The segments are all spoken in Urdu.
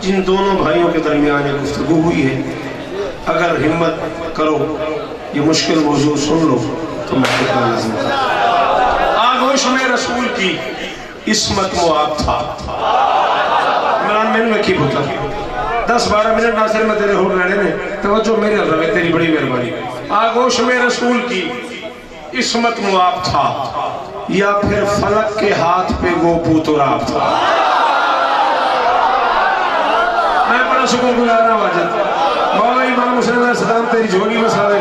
جن دونوں بھائیوں کے درمیان ایک گفتگو ہوئی ہے، اگر ہمت کرو یہ مشکل موضوع سن لو تو میں خطبہ لازم کروں۔ آگوش میں رسول کی عصمت معاب تھا۔ عمران میں نے کی بتا 10-12 منٹ ناصر میں تیرے ہو رہنے نے توجہ میرے رب تیری بڑی مہربانی۔ آگوش میں رسول کی عصمت معاب تھا یا پھر فلک کے ہاتھ پہ وہ پوتراب تھا۔ میں بڑا شکر گزار ہوں واجد مولا امام حسین علیہ السلام تیری جھولی مساوے،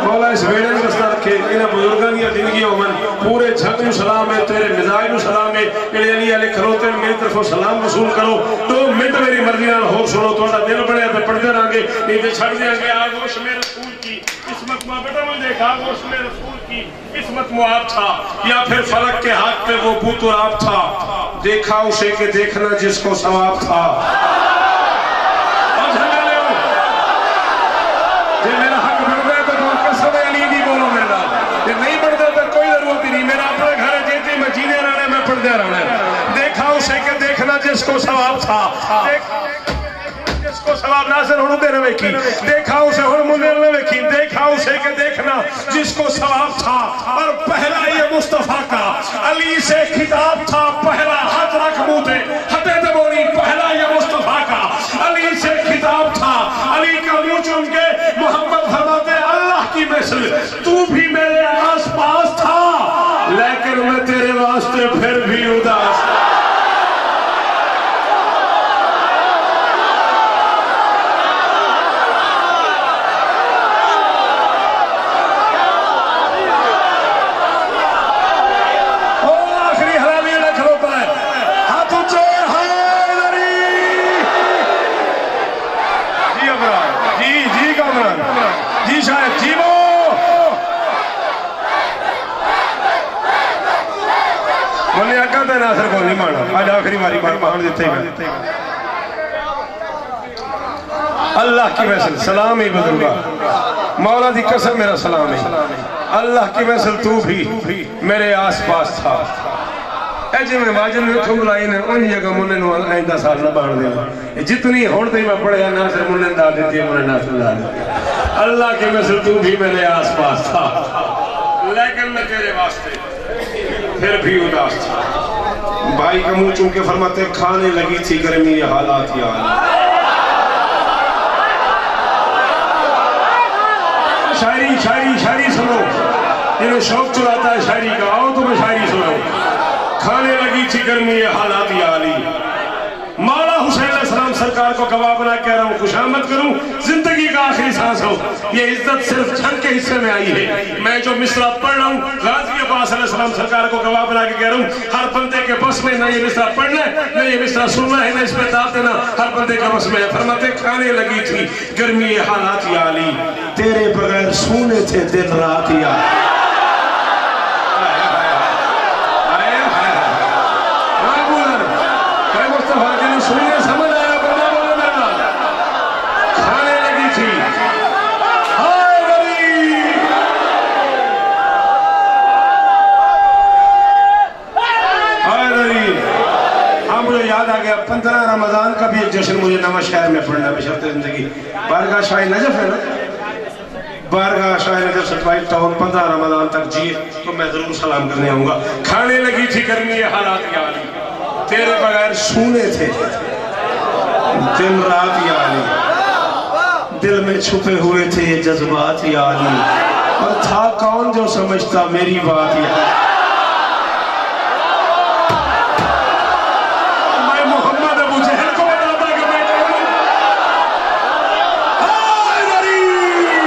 مولا اس بیڑے میں رستہ رکھے، انہاں بزرگاں کی زندگی ہومن پورے جھگ نو سلام ہے، تیرے مزاج نو سلام ہے، اڑے علی علیہ کھلوتے میری طرفوں سلام وصول کرو۔ 2 منٹ میری مرضی نال ہو سنو، تھوڑا دل بڑے تے پڑھتے رہاں گے نہیں تے چھڑ دیاں گے۔ آگوش میں رسول کی عصمت معاب، بیٹا مجھے دیکھا آگوش میں رسول کی عصمت معاب تھا یا پھر فلک کے ہاتھ پہ وہ پوتراب تھا، دیکھا اسے کہ دیکھنا جس کو ثواب تھا۔ یہ میرا حق بڑھتا ہے تو تم قسم علی دی بولو میرے نال، یہ نہیں بڑھتا تو کوئی ضرورت ہی نہیں، میرا اپنا گھر ہے جیتے میں جینے رہنا ہے، میں پڑھتے رہنا ہے۔ دیکھا اسے کہ دیکھنا جس کو ثواب تھا، جس کو ثواب ناصر ہنو دے رہے کی، دیکھا اسے ہن مندر رہے کی، دیکھا اسے کہ دیکھنا جس کو ثواب تھا۔ اور پہلا یہ مصطفیٰ کا علی سے خطاب تھا، پہلا ہاتھ رکھ منہ دے ہتے تے بولی، پہلا یہ مصطفیٰ کا علی سے خطاب تھا۔ علی کا منہ چون کے محمد فرماتے اللہ کی مثل تو بھی میرے آس پاس تھا لیکن میں تیرے واسطے پھر بھی اداس تھا۔ جی شاید جی وہ منہ اکا تے ناصر کو نہیں مانا، آج آخری باری مان دیتے ہیں۔ اللہ کی محسن سلام ہی بزرگا، مولا دی قسم میرا سلام ہے، اللہ کی محسن تو بھی میرے آس پاس تھا۔ اے جی میں واجن میں اتھو بلائی نے ان جگہ منہ نو آئندہ سال نہ باڑھ دیا، جتنی ہونتے ہی میں پڑھیا ناصر منہ دا دیتی ہے، منہ ناصر دا دیتی ہے۔ اللہ کے مثل تو بھی میرے آس پاس تھا لیکن میں تیرے واسطے پھر بھی اداس تھا۔ بھائی کا منہ چونکہ فرماتے کھانے لگی تھی گرمی یہ حالات یاد، شاعری سنو، انہیں شوق چلاتا ہے شاعری کا، آؤ تمہیں شاعری سنو۔ کھانے لگی تھی گرمی یہ حالات یا علی، مولا حسین علیہ السلام سرکار کو گواہ بنا کہہ رہا ہوں، خوش آمد کروں، زندگی کا آخری سانس ہو، یہ عزت صرف جھنگ کے حصے میں آئی ہے۔ میں جو مصرع پڑھ رہا ہوں غازی عباس علیہ السلام سرکار کو گواہ بنا کے کہہ رہا ہوں، ہر بندے کے بس میں نہ یہ مصرع پڑھنا ہے، نہ یہ مصرع سننا ہے، نہ اس پہ داد دینا، ہر بندے کا بس میں ہے۔ فرماتے کھانے لگی تھی گرمی یہ حالات یا علی، تیرے بغیر سونے تھے دن رات یا سننے سمجھ آیا بنا بولے میرا کھانے لگی تھی ہائے غریب، ہائے غریب۔ ہاں مجھے یاد آ گیا 15 رمضان کا بھی ایک جشن مجھے نواں شہر میں پڑھنا بشرط زندگی، بارگاہ شاہ نجف ہے نا، بارگاہ شاہ نجف سٹرائی ٹاؤن 15 رمضان تک جیے تو میں ضرور سلام کرنے آؤں گا۔ کھانے لگی تھی گرمی یہ حالات یا علی، تیرے بغیر سونے تھے دن رات یا علی، دل میں چھپے ہوئے تھے یہ جذبات یا علی، اور تھا کون جو سمجھتا میری بات یا علی۔ میں محمد ابو جہل کو بتاتا کہ میں کہوں ہائے غریب،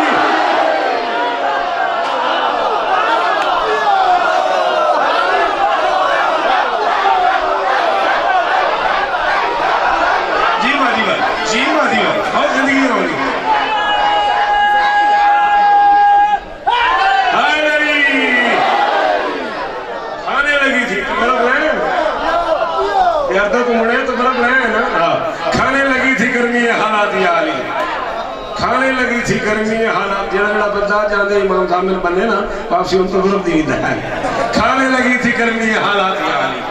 جی مادی بھائی اور زندگی ہوگی کھانے لگی تھی تو برف لائے یار تو مڑے تو برف لائے نا، کھانے لگی تھی گرمی حالات یا علی، کھانے لگی تھی گرمی حالات، جڑا بندہ جاندے امام کامل بنے نا واپسی ان تو برف دی ہے، کھانے لگی تھی گرمی حالات یا علی،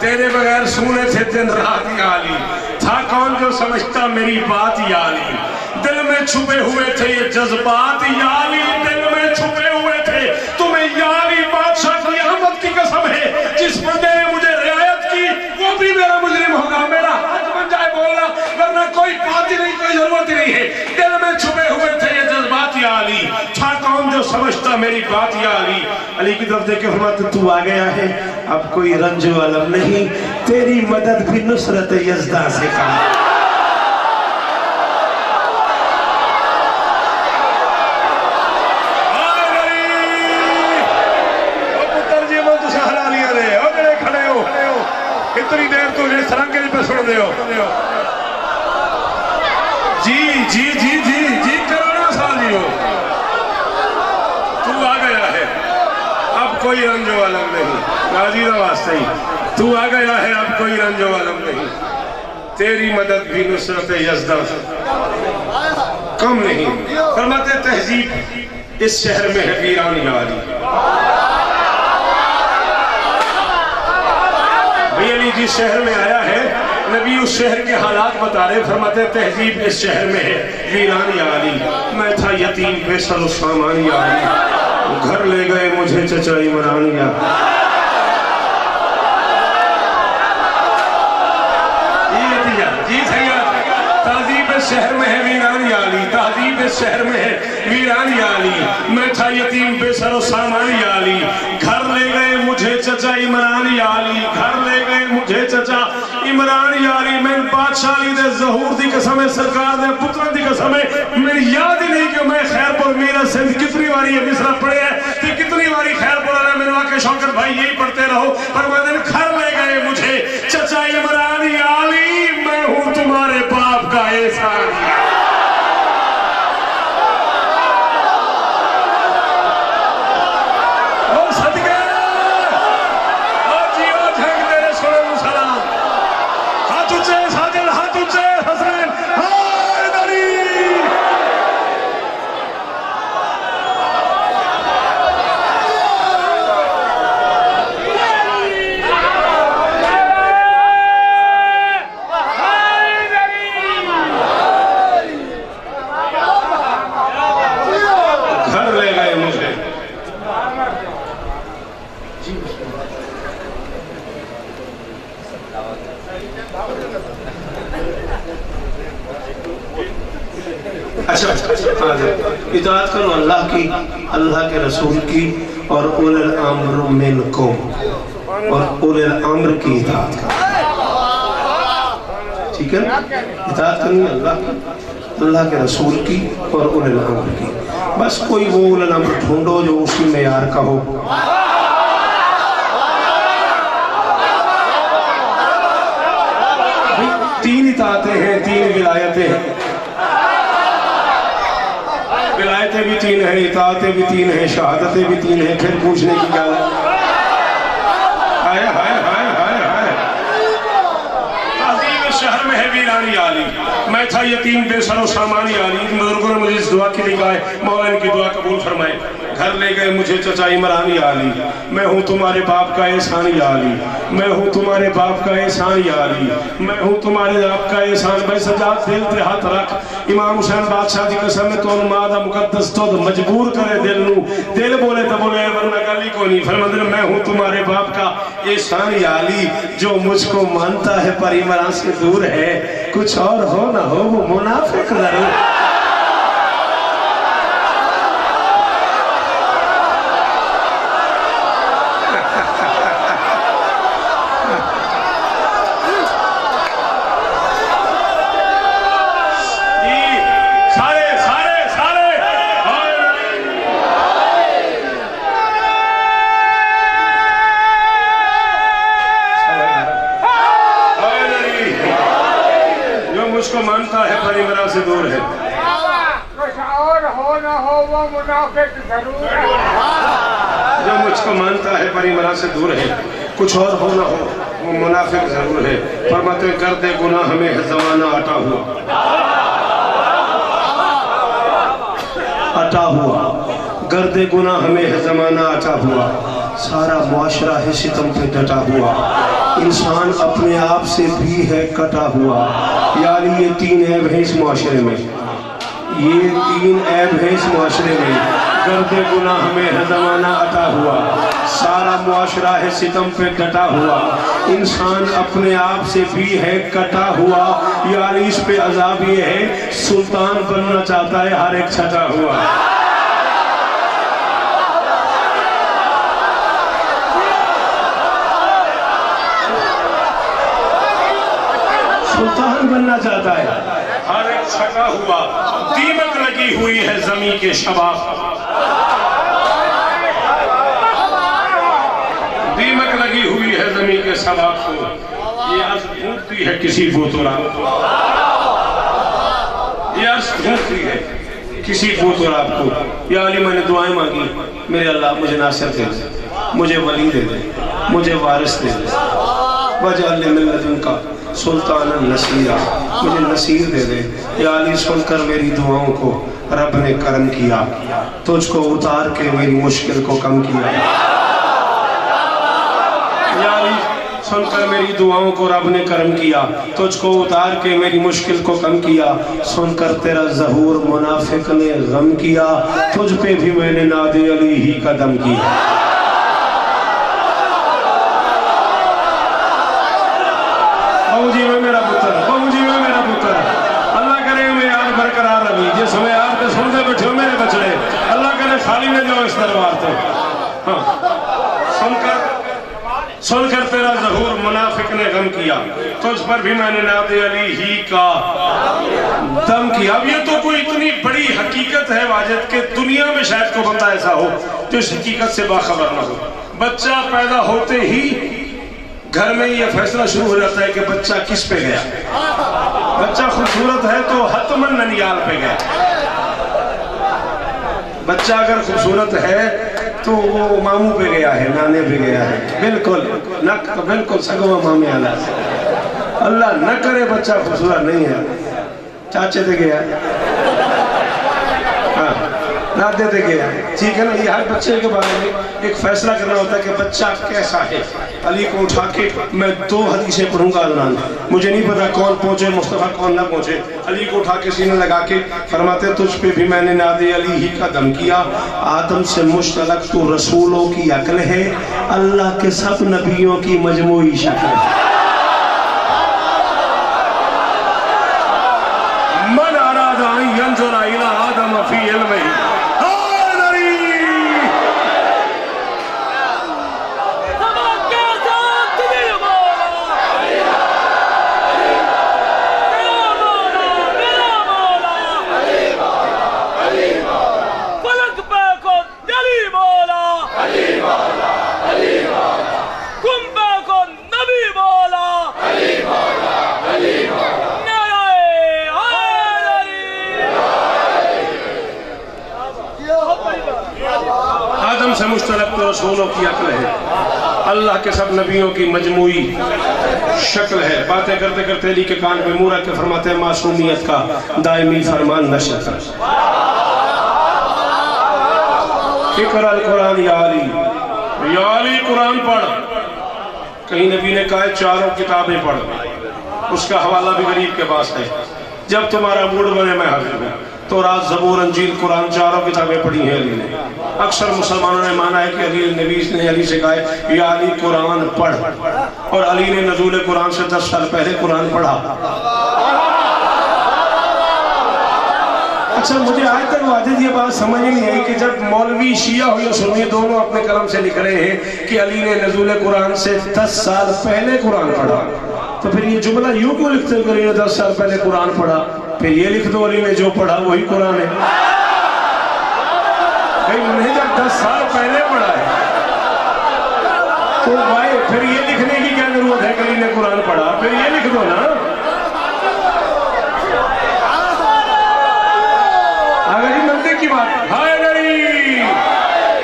تیرے بغیر سونے تھے دن رات یا علی، تھا کون جو سمجھتا میری بات یا علی، دل میں چھپے ہوئے تھے یہ جذبات یا علی، دل میں چھپے ہوئے تھے تمہیں یا علی، بادشاہ کی احمد کی قسم ہے جس بندے نے مجھے رعایت کی وہ بھی میرا مجرم ہوگا، میرا حق بن جائے بولنا، ورنہ کوئی بات ہی نہیں، کوئی ضرورت ہی نہیں ہے، دل میں چھپے ہوئے تھے یہ جذبات یا علی، تھا کون جو سمجھتا میری بات یا علی۔ علی کی طرف دیکھ کے فرماتے تو آ گیا ہے اب کوئی رنج و علم نہیں، تیری مدد بھی نصرت یزداں سے کام۔ اتنی دیر تو جس رنگ پہ سن دے ہو جی جی جی جی جی کروڑوں سال جی ہو، تو آ گیا ہے اب کوئی رنج و علم نہیں، غازی دا واسطہ ہی تو آ گیا ہے اب کوئی رنج و علم نہیں، تیری مدد بھی نصرت یزداں سے کم نہیں۔ فرماتے تہذیب اس شہر میں ہے ویران یا علی، علی جس شہر میں آیا ہے نبی اس شہر کے حالات بتا رہے، فرماتے تہذیب اس شہر میں ہے ویران یا علی، میں تھا یتیم بے سر و سامان یا علی، گھر لے گئے مجھے چچا عمران یا جی سیاد، تہذیب اس شہر میں ہے ویران یا علی، تہذیب اس شہر میں ہے ویران یا علی، میں تھا یتیم بے سر و سامان یا علی، گھر لے گئے مجھے چچا عمران یا علی، گھر لے گئے مجھے چچا عمران یا علی، میں بادشاہ علی دے ظہور دی قسم ہے، سرکار دے پترہ دی قسم ہے، میری یاد ہی نہیں کہ میں خیر پور میرا سندھ کتنی باری یہ مصرہ پڑھے ہے کہ کتنی باری خیر پور آنے میں نواں کے شوکت بھائی یہی پڑھتے رہو، فرماتے ہیں گھر لے گئے مجھے چچا عمران یا علی، میں ہوں تمہارے باپ کا احسان۔ اطاعت کرو اللہ کی، اللہ کے رسول کی، اور اولي الامر منکم، اور اولي الامر کی اطاعت کرو، ٹھیک ہے؟ اطاعت کرنی اللہ کی، اللہ کے رسول کی اور اولي الامر کی، بس کوئی وہ اولي الامر ڈھونڈو جو اسی معیار کا ہو۔ تین اطاعتیں ہیں، تین ولایتیں ہیں، ولایتیں بھی تین ہیں، اطاعتیں بھی تین ہیں، شہادتیں بھی تین ہیں، پھر پوچھنے کی کیا ہے؟ ہائے ہائے ہائے ہائے ہائے، تعظیم اس شہر میں ہے ویران یا علی، میں تھا یتیم بے سر و سامان یا علی، بزرگوں نے مجھے اس دعا کی لکھا ہے، مولا ان کی دعا قبول فرمائے، گھر لے گئے مجھے چچا عمران یا علی، میں ہوں تمہارے باپ کا احسان یا علی، میں ہوں تمہارے باپ کا احسان یا علی، میں ہوں تمہارے باپ کا احسان۔ بھائی سجاد دل تے ہاتھ رکھ، امام حسین بادشاہ دی قسم میں تو مادہ مقدس تو مجبور کرے دل نو، دل بولے تو بولے ورنہ گالی کو نہیں، فرماتے ہیں میں ہوں تمہارے باپ کا احسان یا علی، جو مجھ کو مانتا ہے پر عمران سے دور ہے، کچھ اور ہو نہ ہو وہ منافق ضرور۔ کو مانتا ہے پر عمران سے دور ہے، کچھ اور ہو نہ ہو وہ منافق ضرور ہے، جو مجھ کو مانتا ہے پر عمران سے دور ہے، کچھ اور ہو نہ ہو وہ منافق ضرور ہے، فرماتے ہیں گردِ گناہ میں ہے زمانہ اٹا ہوا، گردِ گناہ میں ہے زمانہ اٹا ہوا، سارا معاشرہ ہے ستم پہ ڈٹا ہوا، انسان اپنے آپ سے بھی ہے کٹا ہوا. یعنی یہ 3 عیب ہیں اس معاشرے میں, یہ 3 عیب ہیں اس معاشرے میں. گرد گناہ میں ہے زمانہ عطا ہوا, سارا معاشرہ ہے ستم پہ ڈٹا ہوا. انسان اپنے آپ سے بھی ہے کٹا ہوا, یعنی اس پہ عذاب یہ ہے سلطان بننا چاہتا ہے ہر ایک چھٹا ہوا. سلطان بننا چاہتا ہے ہر ایک چھٹا ہوا. دیمک لگی ہوئی ہے زمین کے شباب, دیمک لگی ہوئی ہے زمین کے شباب کو. یہ عرض ڈھونڈتی ہے کسی بوترا, یہ عرض ڈھونڈتی ہے کسی بوترا کو. یا علی میں نے دعائیں مانگی, میرے اللہ مجھے ناصر دے دے, مجھے ولی دے دے, مجھے وارث دے دے. وجعل من لدنک سلطانا نصیرا, مجھے نصیر دے دے. یا علی سن کر میری دعاؤں کو رب نے کرم کیا, تجھ کو اتار کے میری مشکل کو کم کیا. یا علی سن کر میری دعاؤں کو رب نے کرم کیا, تجھ کو اتار کے میری مشکل کو کم کیا. سن کر تیرا ظہور منافق نے غم کیا, تجھ پہ بھی میں نے ناد علی ہی کا دم کیا. بہو جی میں میرا پتر, بہو جی میں میرا پتر, اللہ کرے میں یار برقرار رہی. جس میں یار پہ سنتے بیٹھے ہو میرے بچڑے, اللہ کرے خالی میں جاؤ اس دربار پہ. سن کر تیرا ظہور منافق نے غم کیا, تجھ پر بھی میں نے ناد علی ہی کا دم کیا. اب یہ تو کوئی اتنی بڑی حقیقت ہے واجد کہ دنیا میں شاید کو بندہ ایسا ہو جو اس حقیقت سے باخبر نہ ہو. بچہ پیدا ہوتے ہی گھر میں یہ فیصلہ شروع ہو جاتا ہے کہ بچہ کس پہ گیا. بچہ خوبصورت ہے تو حتماً ننیال پہ گیا, بچہ اگر خوبصورت ہے تو وہ ماموں پہ گیا ہے, نانے پہ گیا ہے. بالکل سگوا مامے آلہ سے. اللہ نہ کرے بچہ خوبصورت نہیں ہے, چاچے پہ گیا ہے, دادے پہ گیا ہے. ٹھیک ہے نا, یہ ہر بچے کے بارے میں ایک فیصلہ کرنا ہوتا ہے کہ بچہ کیسا ہے. علی کو اٹھا کے میں 2 حدیثیں پڑھوں گا عدنان, مجھے نہیں پتا کون پہنچے مصطفیٰ کون نہ پہنچے. علی کو اٹھا کے سینے لگا کے فرماتے تجھ پہ بھی میں نے ناد علی ہی کا دم کیا. آدم سے مشتلق تو رسولوں کی عقل ہے, اللہ کے سب نبیوں کی مجموعی شکل ہے. من اراد ان ينظر الى آدم فی علمه سے مشترک تو رسولوں کی عقل ہے, اللہ کے سب نبیوں کی مجموعی شکل ہے. باتیں کرتے کرتے علی کے کان پہ منہ رکھ کے فرماتے ہیں معصومیت کا دائمی فرمان نشر کر. اقرأ القرآن یا علی, یا علی قرآن پڑھ. کہیں نبی نے کہا 4 کتابیں پڑھ, اس کا حوالہ بھی غریب کے پاس ہے. جب تمہارا موڈ بنے میں حاضر ہوں. تو رات زبور انجیل قرآن 4 کتابیں پڑھی ہیں علی نے. اکثر مسلمانوں نے مانا ہے کہ نبی نے علی سے کہا ہے یا علی قرآن پڑھ, اور علی نے نزول قرآن سے 10 سال پہلے قرآن پڑھا. اچھا مجھے آج تک واجد یہ بات سمجھ نہیں آئی کہ جب مولوی شیعہ ہو یا سنی دونوں اپنے قلم سے لکھ رہے ہیں کہ علی نے نزول قرآن سے 10 سال پہلے قرآن پڑھا, تو پھر یہ جملہ یوں کیوں لکھتے کہ علی نے 10 سال پہلے قرآن پڑھا؟ پھر یہ لکھ دو علی نے جو پڑھا وہی قرآن ہے. انہوں نے جب 10 سال پہلے پڑھا ہے تو بھائی پھر یہ لکھنے کی کیا ضرورت ہے کہ علی نے قرآن پڑھا؟ پھر یہ لکھ دو نا. آگے جی منطق کی بات ہائے نہیں,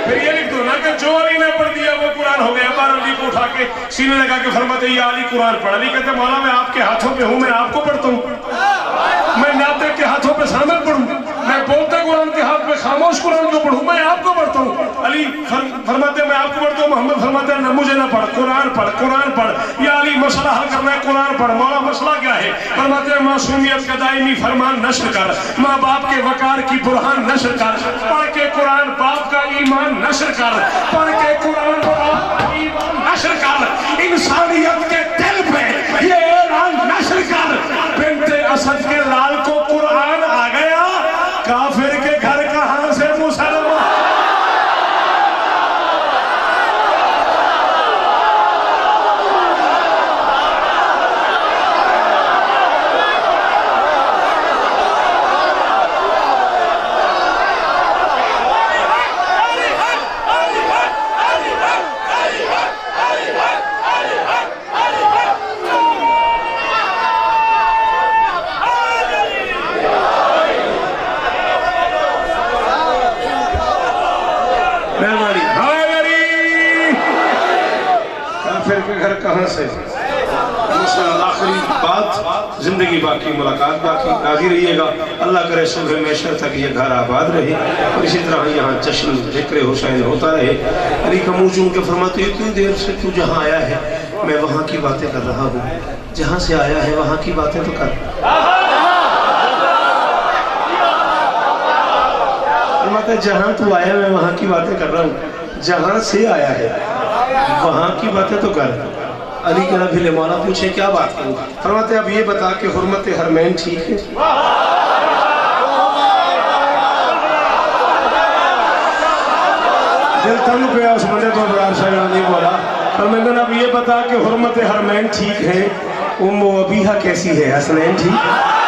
پھر یہ لکھ دو نا کہ جو علی نے پڑھ دیا وہ قرآن ہو گیا. بار علی کو اٹھا کے سینے لگا کے فرماتے یا علی قرآن پڑھا. علی کہتے مولا میں آپ کے ہاتھوں پہ ہوں, میں آپ کو پڑھتا ہوں. میں ناطق کے ہاتھوں پہ شامل پڑھوں, میں بولتا قرآن کے ہاتھ پہ خاموش قرآن کو پڑھوں, میں آپ کو پڑھتا ہوں. علی فرماتے ہیں میں آپ کو پڑھتا ہوں، محمد فرماتے ہیں نہ مجھے نہ پڑھ، قرآن پڑھ، قرآن پڑھ۔ یا علی مسئلہ حل کرنا ہے، قرآن پڑھ۔ مولا مسئلہ کیا ہے؟ فرماتے ہیں معصومیت کا دائمی فرمان نشر کر، ماں باپ کے وقار کی برہان نشر کر، پڑھ کے قرآن باپ کا ایمان نشر کر، پڑھ کے قرآن باپ کا ایمان نشر کر، انسانیت کے دل پہ یہ اعلان نشر کر، بنت اسد کے لال کو قرآن آ گیا، کافر کے گھر کہاں سے مسلمان؟ گھر کہاں سے؟ آخری بات، زندگی باقی، ملاقات باقی، راضی رہیے گا۔ اللہ کرے صبح محشر تک یہ گھر آباد رہے اور اسی طرح یہاں جشن ذکر حسین ہوتا رہے۔ علی کا منہ چوم کے فرماتے ہیں اتنی دیر سے تو جہاں آیا ہے میں وہاں کی باتیں کر رہا ہوں، جہاں سے آیا ہے وہاں کی باتیں تو کر۔ فرماتے ہیں جہاں تو آیا میں وہاں کی باتیں کر رہا ہوں، جہاں سے آیا ہے وہاں کی باتیں تو کر۔ علی کے رب بھی مولا پوچھے کیا بات کروں؟ فرماتے اب یہ بتا کہ حرمت حرمین ٹھیک ہے؟ دل تنگ پہ اس بندے تو ابرار شاہ نہیں بولا، فرماتے اب یہ بتا کہ حرمت حرمین ٹھیک ہے، ام و ابیہا کیسی ہے، حسنین ٹھیک؟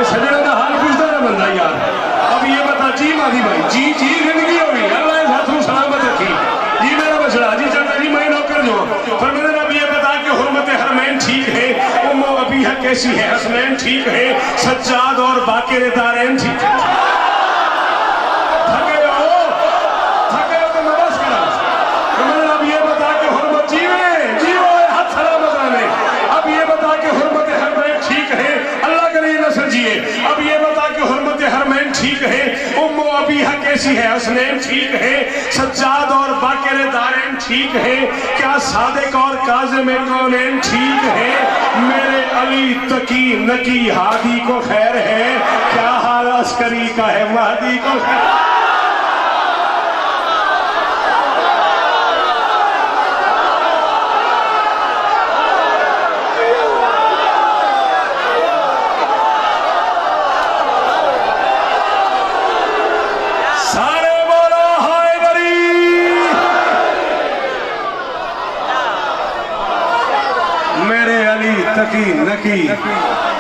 سجنہ کا حال پوچھتا نا بندہ یار، اب یہ بتا جی مادی بھائی، جی جی زندگی ہوئی، اللہ اس ہاتھوں سلامت رکھی، جی میرا بچڑا، جی چلتا جی میں نوکر جو فرماتے ہیں اب یہ بتا کہ حرمت حرمین ٹھیک ہے، ام و ابیہا کیسی ہے، حسنین ٹھیک ہے، سجاد اور باقر دارین ٹھیک ہے۔ تھکے ہو تو نواز کرا۔ فرماتے ہیں اب یہ بتا کہ حرمت جیوے ہاتھ سلامت رہنے، اب یہ بتا کہ حرمت حرمین ٹھیک ہے، اللہ کے لیے نہ سجیے، اب یہ بتا کہ حرمت حرمین ٹھیک ہے، ام و ابیہا کیسی ہے، حسنین ٹھیک ہے، سجاد اور باقر دارین ٹھیک ہے، کیا صادق اور کاظم کونین ٹھیک ہے، میرے علی تقی نقی ہادی کو خیر ہے، کیا حال عسکری کا ہے مہدی کو خیر۔ تقی نقی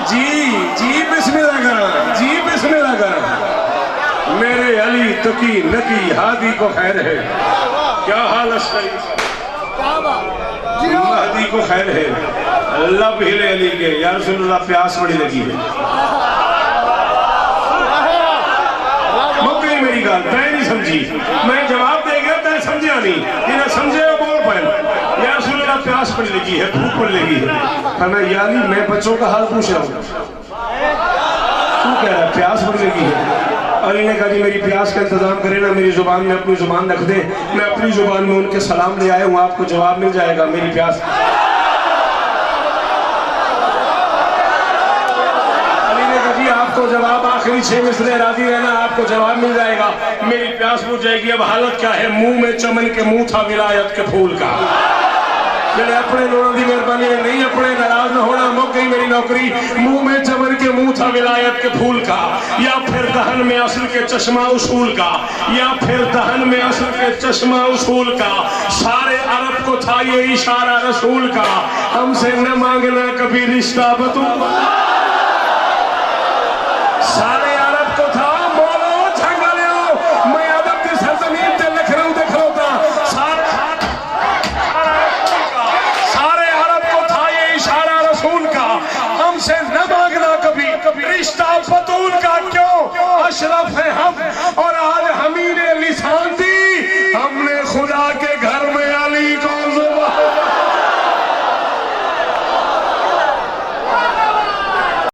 جی بسم اللہ کرا، جی بسم اللہ کرا، میرے علی تقی نقی ہادی کو خیر ہے، کیا حال عسکری مہدی کو خیر ہے، لب ہلے علی کے یا رسول اللہ پیاس بڑی لگی ہے۔ مکئی میری گال میں نہیں سمجھی، میں جواب دے گیا تے سمجھا نہیں، انہیں سمجھے ہو بول پائے یا رسول اللہ پیاس پڑ لگی ہے، بھوک پڑ لگی ہے۔ فرمایا یا علی میں بچوں کا حال پوچھ رہا ہوں، تو کہہ رہا ہے پیاس پڑ لگی ہے؟ علی نے کہا جی میری پیاس کا انتظام کرے نا، میری زبان میں اپنی زبان رکھ دے، میں اپنی زبان میں ان کے سلام لے آئے ہوں، آپ کو جواب مل جائے گا میری پیاس۔ آپ کو جواب آخری 6 مصرے راضی رہنا، آپ کو جواب مل جائے گا، میری پیاس بجھ جائے گی۔ اب حالت کیا ہے؟ منہ میں چمن کے منہ تھا ولایت کے پھول کا، جلے اپنے لوگوں کی مہربانی نہیں، اپنے ناراض نہ ہونا، مک گئی میری نوکری۔ منہ میں چمن کے منہ تھا ولایت کے پھول کا، یا پھر دہن میں اصل کے چشمہ اصول کا، یا پھر دہن میں اصل کے چشمہ اصول کا، سارے عرب کو تھا یہ اشارہ رسول کا، ہم سے نہ مانگنا کبھی رشتہ بتو۔